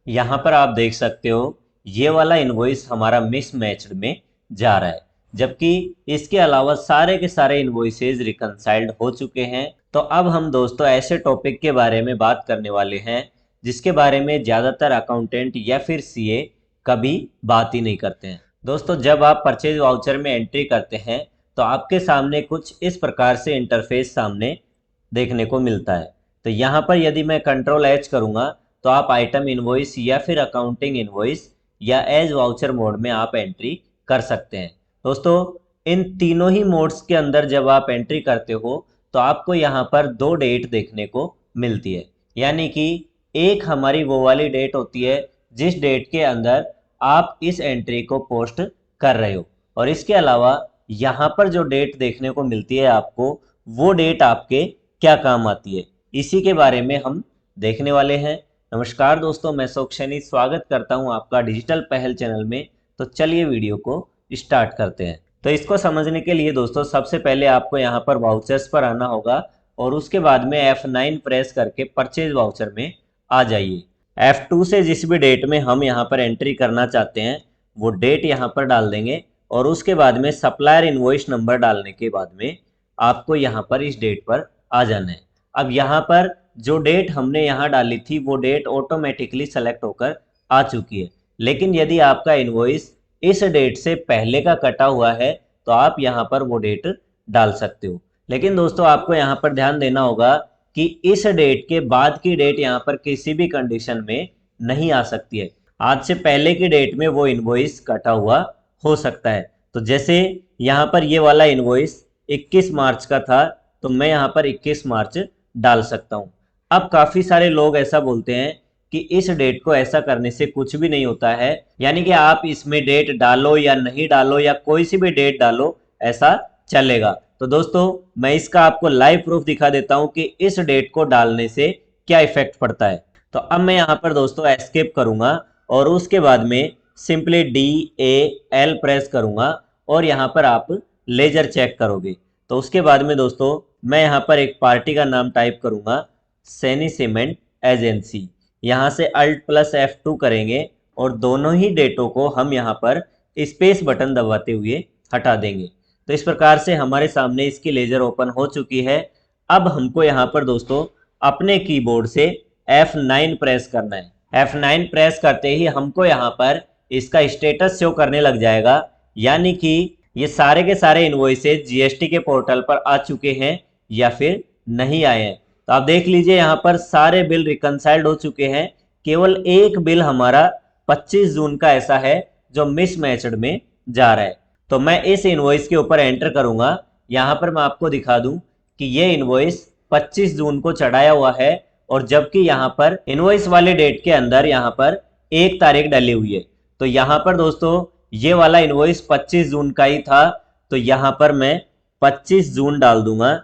यहाँ पर आप देख सकते हो ये वाला इनवॉइस हमारा मिसमैच्ड में जा रहा है, जबकि इसके अलावा सारे के सारे इनवॉइसेज रिकनसाइल्ड हो चुके हैं। तो अब हम दोस्तों ऐसे टॉपिक के बारे में बात करने वाले हैं जिसके बारे में ज़्यादातर अकाउंटेंट या फिर सीए कभी बात ही नहीं करते हैं। दोस्तों, जब आप परचेज वाउचर में एंट्री करते हैं तो आपके सामने कुछ इस प्रकार से इंटरफेस सामने देखने को मिलता है। तो यहाँ पर यदि मैं कंट्रोल एच करूँगा तो आप आइटम इनवॉइस या फिर अकाउंटिंग इनवॉइस या एज वाउचर मोड में आप एंट्री कर सकते हैं। दोस्तों, इन तीनों ही मोड्स के अंदर जब आप एंट्री करते हो तो आपको यहाँ पर दो डेट देखने को मिलती है। यानी कि एक हमारी वो वाली डेट होती है जिस डेट के अंदर आप इस एंट्री को पोस्ट कर रहे हो, और इसके अलावा यहाँ पर जो डेट देखने को मिलती है आपको, वो डेट आपके क्या काम आती है, इसी के बारे में हम देखने वाले हैं। नमस्कार दोस्तों, मैं सोक्शनी स्वागत करता हूं आपका डिजिटल पहल चैनल में। तो चलिए वीडियो को स्टार्ट करते हैं। तो इसको समझने के लिए दोस्तों सबसे पहले आपको यहां पर वाउचर्स पर आना होगा और उसके बाद में F9 प्रेस करके परचेज वाउचर में आ जाइए। F2 से जिस भी डेट में हम यहाँ पर एंट्री करना चाहते हैं वो डेट यहाँ पर डाल देंगे, और उसके बाद में सप्लायर इनवॉइस नंबर डालने के बाद में आपको यहाँ पर इस डेट पर आ जाना है। अब यहाँ पर जो डेट हमने यहाँ डाली थी वो डेट ऑटोमेटिकली सेलेक्ट होकर आ चुकी है, लेकिन यदि आपका इनवॉइस इस डेट से पहले का कटा हुआ है तो आप यहाँ पर वो डेट डाल सकते हो। लेकिन दोस्तों, आपको यहाँ पर ध्यान देना होगा कि इस डेट के बाद की डेट यहाँ पर किसी भी कंडीशन में नहीं आ सकती है। आज से पहले की डेट में वो इनवॉइस कटा हुआ हो सकता है। तो जैसे यहाँ पर ये वाला इनवॉइस 21 मार्च का था तो मैं यहाँ पर 21 मार्च डाल सकता हूँ। अब काफ़ी सारे लोग ऐसा बोलते हैं कि इस डेट को ऐसा करने से कुछ भी नहीं होता है, यानी कि आप इसमें डेट डालो या नहीं डालो या कोई सी भी डेट डालो ऐसा चलेगा। तो दोस्तों, मैं इसका आपको लाइव प्रूफ दिखा देता हूँ कि इस डेट को डालने से क्या इफेक्ट पड़ता है। तो अब मैं यहाँ पर दोस्तों एस्केप करूँगा और उसके बाद में सिंपली DAL प्रेस करूँगा और यहाँ पर आप लेजर चेक करोगे। तो उसके बाद में दोस्तों मैं यहाँ पर एक पार्टी का नाम टाइप करूँगा, सैनी सीमेंट एजेंसी। यहाँ से Alt+F2 करेंगे और दोनों ही डेटों को हम यहाँ पर स्पेस बटन दबाते हुए हटा देंगे। तो इस प्रकार से हमारे सामने इसकी लेजर ओपन हो चुकी है। अब हमको यहाँ पर दोस्तों अपने कीबोर्ड से F9 प्रेस करना है। F9 प्रेस करते ही हमको यहाँ पर इसका स्टेटस शो करने लग जाएगा, यानी कि ये सारे के सारे इनवॉइसेज जीएसटी के पोर्टल पर आ चुके हैं या फिर नहीं आए हैं। तो आप देख लीजिए यहाँ पर सारे बिल रिकनसाइल्ड हो चुके हैं। केवल एक बिल हमारा 25 जून का ऐसा है जो मिसमैच्ड में जा रहा है। तो मैं इस इनवॉइस के ऊपर एंटर करूंगा। यहाँ पर मैं आपको दिखा दूं कि ये इनवॉइस 25 जून को चढ़ाया हुआ है, और जबकि यहाँ पर इनवॉइस वाले डेट के अंदर यहाँ पर 1 तारीख डली हुई है। तो यहाँ पर दोस्तों ये वाला इनवॉइस 25 जून का ही था, तो यहाँ पर मैं 25 जून डाल दूंगा।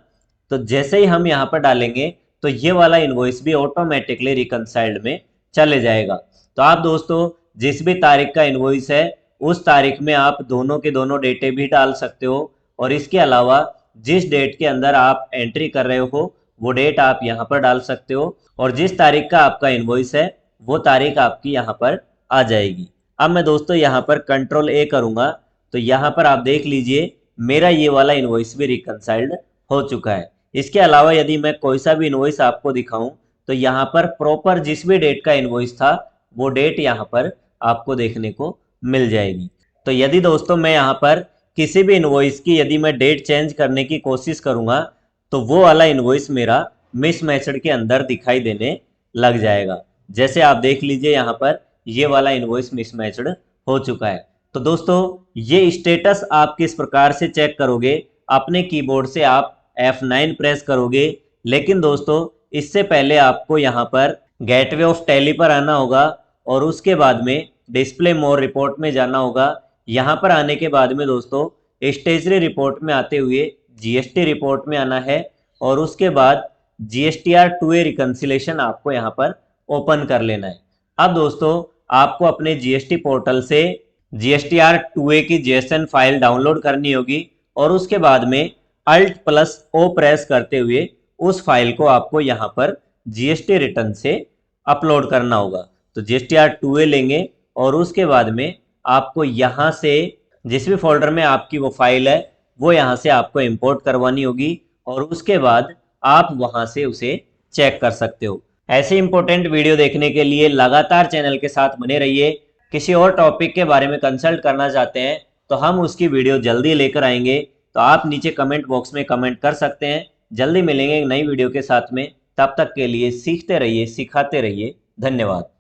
तो जैसे ही हम यहाँ पर डालेंगे तो ये वाला इनवॉइस भी ऑटोमेटिकली रिकनसाइल्ड में चले जाएगा। तो आप दोस्तों जिस भी तारीख का इनवॉइस है उस तारीख में आप दोनों के दोनों डेटे भी डाल सकते हो, और इसके अलावा जिस डेट के अंदर आप एंट्री कर रहे हो वो डेट आप यहाँ पर डाल सकते हो, और जिस तारीख का आपका इनवॉइस है वो तारीख आपकी यहाँ पर आ जाएगी। अब मैं दोस्तों यहाँ पर Ctrl+A करूँगा तो यहाँ पर आप देख लीजिए मेरा ये वाला इनवॉइस भी रिकनसाइल्ड हो चुका है। इसके अलावा यदि मैं कोई सा भी इनवॉइस आपको दिखाऊं तो यहाँ पर प्रॉपर जिस भी डेट का इनवॉइस था वो डेट यहाँ पर आपको देखने को मिल जाएगी। तो यदि दोस्तों मैं यहाँ पर किसी भी इनवॉइस की यदि मैं डेट चेंज करने की कोशिश करूँगा तो वो वाला इनवॉइस मेरा मिसमैच्ड के अंदर दिखाई देने लग जाएगा। जैसे आप देख लीजिए यहाँ पर ये वाला इनवॉइस मिसमैच्ड हो चुका है। तो दोस्तों ये स्टेटस आप किस प्रकार से चेक करोगे, अपने कीबोर्ड से आप F9 प्रेस करोगे, लेकिन दोस्तों इससे पहले आपको यहाँ पर गेटवे ऑफ टैली पर आना होगा और उसके बाद में डिस्प्ले मोर रिपोर्ट में जाना होगा। यहाँ पर आने के बाद में दोस्तों स्टेजरी रिपोर्ट में आते हुए जीएसटी रिपोर्ट में आना है, और उसके बाद GSTR 2A रिकन्सिलेशन आपको यहाँ पर ओपन कर लेना है। अब दोस्तों आपको अपने जीएसटी पोर्टल से GSTR 2A की JSON फाइल डाउनलोड करनी होगी, और उसके बाद में Alt+O प्रेस करते हुए उस फाइल को आपको यहाँ पर जीएसटी रिटर्न से अपलोड करना होगा। तो GSTR2A लेंगे और उसके बाद में आपको यहाँ से जिस भी फोल्डर में आपकी वो फाइल है वो यहाँ से आपको इंपोर्ट करवानी होगी और उसके बाद आप वहाँ से उसे चेक कर सकते हो। ऐसे इंपॉर्टेंट वीडियो देखने के लिए लगातार चैनल के साथ बने रहिए। किसी और टॉपिक के बारे में कंसल्ट करना चाहते हैं तो हम उसकी वीडियो जल्दी लेकर आएंगे, तो आप नीचे कमेंट बॉक्स में कमेंट कर सकते हैं। जल्दी मिलेंगे एक नई वीडियो के साथ में, तब तक के लिए सीखते रहिए, सिखाते रहिए। धन्यवाद।